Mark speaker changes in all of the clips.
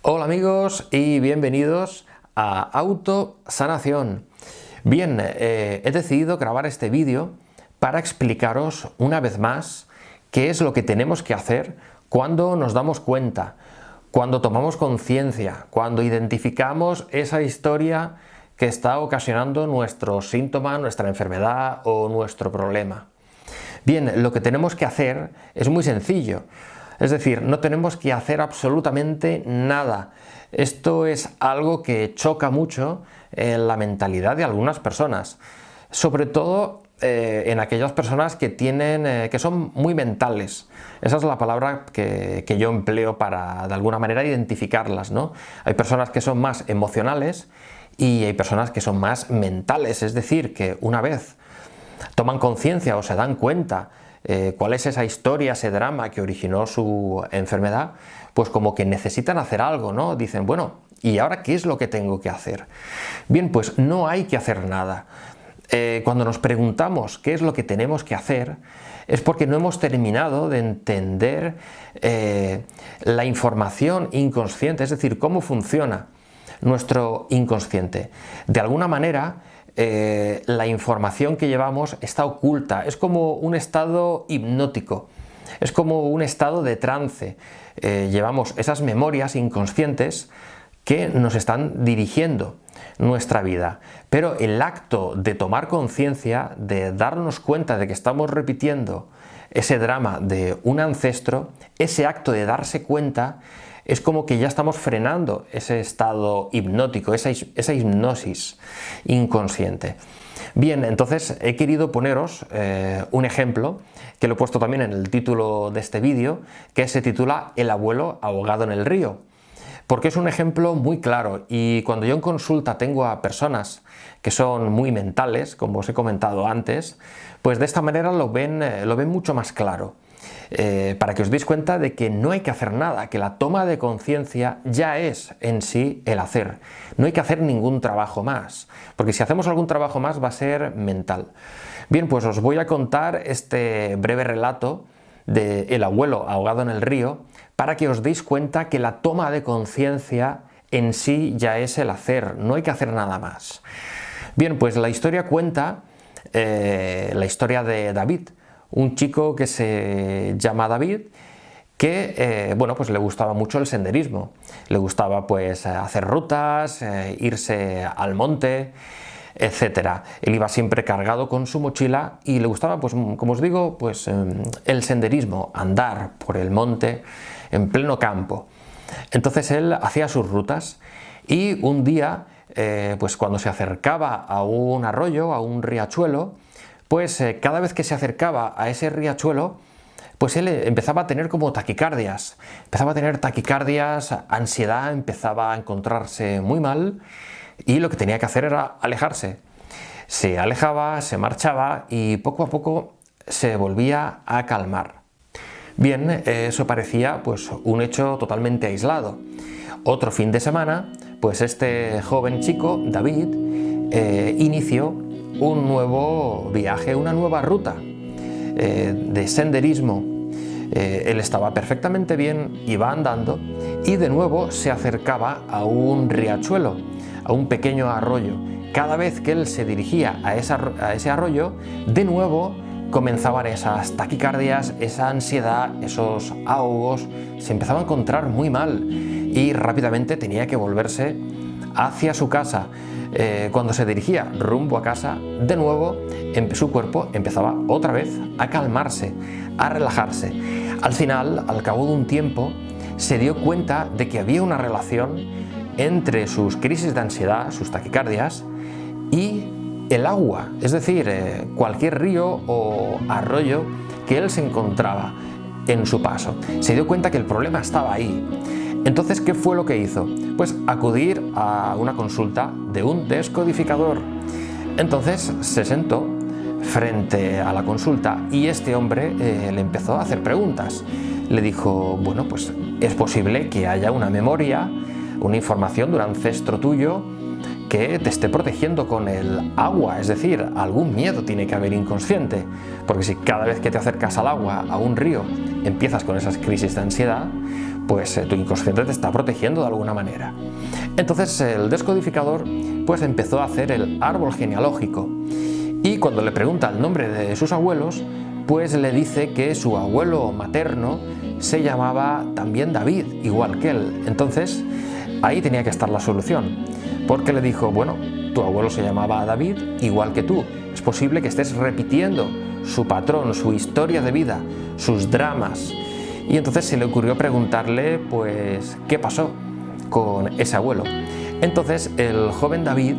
Speaker 1: Hola amigos y bienvenidos a Autosanación. Bien, he decidido grabar este vídeo para explicaros una vez más qué es lo que tenemos que hacer cuando nos damos cuenta, cuando tomamos conciencia, cuando identificamos esa historia que está ocasionando nuestro síntoma, nuestra enfermedad o nuestro problema. Bien, lo que tenemos que hacer es muy sencillo. Es decir, no tenemos que hacer absolutamente nada. Esto es algo que choca mucho en la mentalidad de algunas personas, sobre todo en aquellas personas que son muy mentales. Esa es la palabra que yo empleo para de alguna manera identificarlas, ¿no? Hay personas que son más emocionales y hay personas que son más mentales, es decir, que una vez toman conciencia o se dan cuenta cuál es esa historia, ese drama que originó su enfermedad, pues como que necesitan hacer algo, ¿no? Dicen, bueno, ¿y ahora qué es lo que tengo que hacer? Bien, pues no hay que hacer nada. Cuando nos preguntamos qué es lo que tenemos que hacer, es porque no hemos terminado de entender la información inconsciente, es decir, cómo funciona nuestro inconsciente. De alguna manera, la información que llevamos está oculta, es como un estado hipnótico, es como un estado de trance. Llevamos esas memorias inconscientes que nos están dirigiendo nuestra vida, pero el acto de tomar conciencia, de darnos cuenta de que estamos repitiendo ese drama de un ancestro, ese acto de darse cuenta, es como que ya estamos frenando ese estado hipnótico, esa hipnosis inconsciente. Bien, entonces he querido poneros un ejemplo, que lo he puesto también en el título de este vídeo, que se titula El abuelo ahogado en el río, porque es un ejemplo muy claro y cuando yo en consulta tengo a personas que son muy mentales, como os he comentado antes, pues de esta manera lo ven mucho más claro. Para que os deis cuenta de que no hay que hacer nada, que la toma de conciencia ya es en sí el hacer. No hay que hacer ningún trabajo más, porque si hacemos algún trabajo más va a ser mental. Bien, pues os voy a contar este breve relato de El abuelo ahogado en el río para que os deis cuenta que la toma de conciencia en sí ya es el hacer, no hay que hacer nada más. Bien, pues la historia cuenta la historia de David, un chico que se llama David, que bueno, pues le gustaba mucho el senderismo, le gustaba pues hacer rutas, irse al monte, etcétera. Él iba siempre cargado con su mochila y le gustaba, pues como os digo, pues el senderismo, andar por el monte en pleno campo. Entonces él hacía sus rutas y un día, pues cuando se acercaba a un arroyo, a un riachuelo, pues cada vez que se acercaba a ese riachuelo, pues él empezaba a tener como taquicardias, ansiedad, empezaba a encontrarse muy mal y lo que tenía que hacer era alejarse. Se alejaba, se marchaba y poco a poco se volvía a calmar. Bien, eso parecía pues un hecho totalmente aislado. Otro fin de semana, pues este joven chico, David, inició un nuevo viaje, una nueva ruta de senderismo. Él estaba perfectamente bien, iba andando y de nuevo se acercaba a un riachuelo, a un pequeño arroyo. Cada vez que él se dirigía a ese arroyo, de nuevo comenzaban esas taquicardias, esa ansiedad, esos ahogos, se empezaba a encontrar muy mal y rápidamente tenía que volverse hacia su casa. Cuando se dirigía rumbo a casa, de nuevo su cuerpo empezaba otra vez a calmarse, a relajarse. Al final, al cabo de un tiempo, se dio cuenta de que había una relación entre sus crisis de ansiedad, sus taquicardias, y el agua, es decir, cualquier río o arroyo que él se encontraba en su paso. Se dio cuenta que el problema estaba ahí. Entonces, ¿qué fue lo que hizo? Pues acudir a una consulta de un descodificador. Entonces se sentó frente a la consulta y este hombre le empezó a hacer preguntas. Le dijo, bueno, pues es posible que haya una memoria, una información de un ancestro tuyo que te esté protegiendo con el agua, es decir, algún miedo tiene que haber inconsciente, porque si cada vez que te acercas al agua, a un río, empiezas con esas crisis de ansiedad, pues tu inconsciente te está protegiendo de alguna manera. Entonces el descodificador pues empezó a hacer el árbol genealógico, y cuando le pregunta el nombre de sus abuelos, pues le dice que su abuelo materno se llamaba también David, igual que él. Entonces ahí tenía que estar la solución, porque le dijo, bueno, tu abuelo se llamaba David igual que tú, es posible que estés repitiendo su patrón, su historia de vida, sus dramas. Y entonces se le ocurrió preguntarle, pues, ¿qué pasó con ese abuelo? Entonces el joven David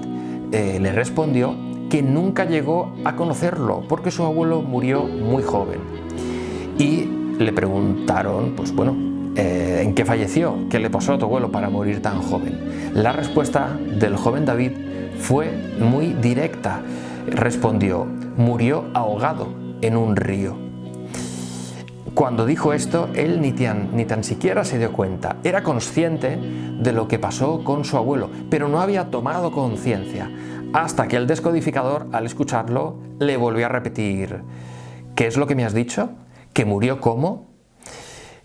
Speaker 1: le respondió que nunca llegó a conocerlo porque su abuelo murió muy joven. Y le preguntaron, pues bueno, ¿en qué falleció? ¿Qué le pasó a tu abuelo para morir tan joven? La respuesta del joven David fue muy directa. Respondió, murió ahogado en un río. Cuando dijo esto, él ni tan siquiera se dio cuenta. Era consciente de lo que pasó con su abuelo, pero no había tomado conciencia, hasta que el descodificador, al escucharlo, le volvió a repetir, ¿qué es lo que me has dicho? ¿Que murió cómo?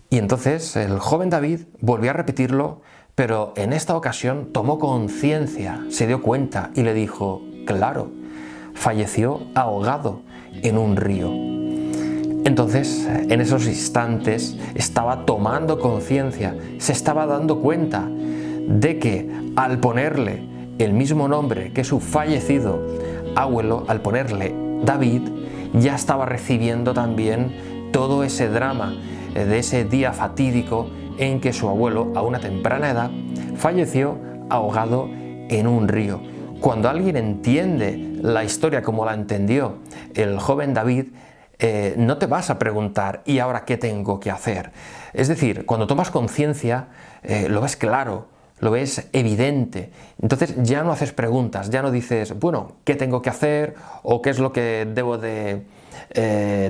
Speaker 1: Y entonces el joven David volvió a repetirlo, pero en esta ocasión tomó conciencia, se dio cuenta y le dijo, claro, falleció ahogado en un río. Entonces, en esos instantes, estaba tomando conciencia, se estaba dando cuenta de que al ponerle el mismo nombre que su fallecido abuelo, al ponerle David, ya estaba recibiendo también todo ese drama de ese día fatídico en que su abuelo, a una temprana edad, falleció ahogado en un río. Cuando alguien entiende la historia como la entendió el joven David, no te vas a preguntar ¿y ahora qué tengo que hacer? Es decir, cuando tomas conciencia, lo ves claro, lo ves evidente. Entonces ya no haces preguntas, ya no dices, bueno, ¿qué tengo que hacer? ¿O qué es lo que debo de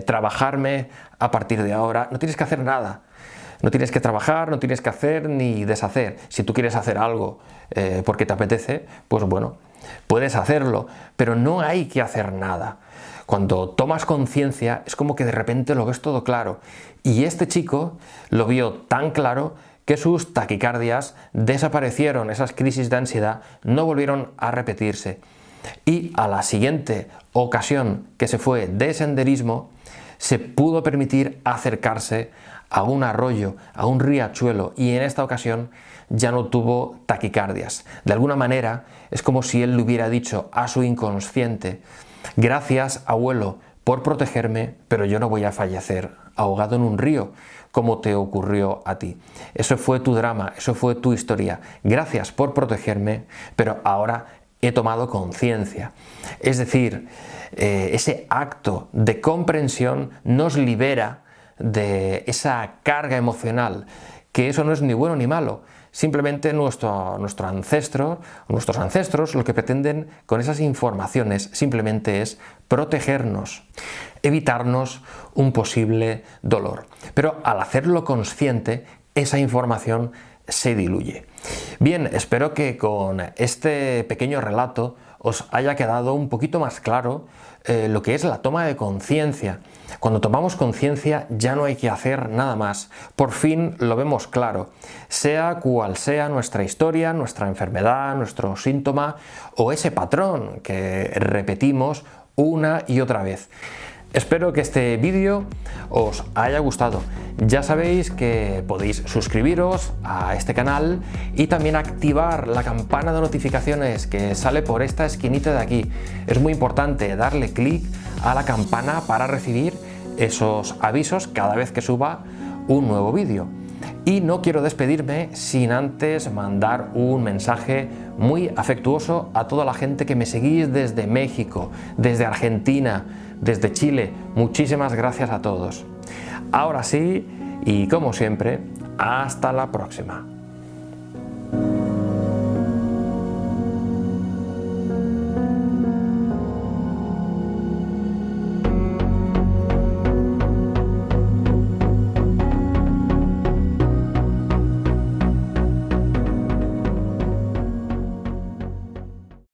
Speaker 1: trabajarme a partir de ahora? No tienes que hacer nada. No tienes que trabajar, no tienes que hacer ni deshacer. Si tú quieres hacer algo porque te apetece, pues bueno, puedes hacerlo, pero no hay que hacer nada. Cuando tomas conciencia es como que de repente lo ves todo claro. Y este chico lo vio tan claro que sus taquicardias desaparecieron, esas crisis de ansiedad no volvieron a repetirse. Y a la siguiente ocasión que se fue de senderismo, se pudo permitir acercarse a un arroyo, a un riachuelo, y en esta ocasión ya no tuvo taquicardias. De alguna manera es como si él le hubiera dicho a su inconsciente, gracias abuelo por protegerme, pero yo no voy a fallecer ahogado en un río como te ocurrió a ti. Eso fue tu drama, eso fue tu historia. Gracias por protegerme, pero ahora he tomado conciencia. Es decir, ese acto de comprensión nos libera de esa carga emocional, que eso no es ni bueno ni malo. Simplemente nuestros ancestros lo que pretenden con esas informaciones simplemente es protegernos, evitarnos un posible dolor. Pero al hacerlo consciente, esa información se diluye. Bien, espero que con este pequeño relato os haya quedado un poquito más claro lo que es la toma de conciencia. Cuando tomamos conciencia ya no hay que hacer nada más. Por fin lo vemos claro. Sea cual sea nuestra historia, nuestra enfermedad, nuestro síntoma o ese patrón que repetimos una y otra vez. Espero que este vídeo os haya gustado. Ya sabéis que podéis suscribiros a este canal y también activar la campana de notificaciones que sale por esta esquinita de aquí. Es muy importante darle clic a la campana para recibir esos avisos cada vez que suba un nuevo vídeo. Y no quiero despedirme sin antes mandar un mensaje muy afectuoso a toda la gente que me seguís desde México, desde Argentina, desde Chile. Muchísimas gracias a todos. Ahora sí, y como siempre, hasta la próxima.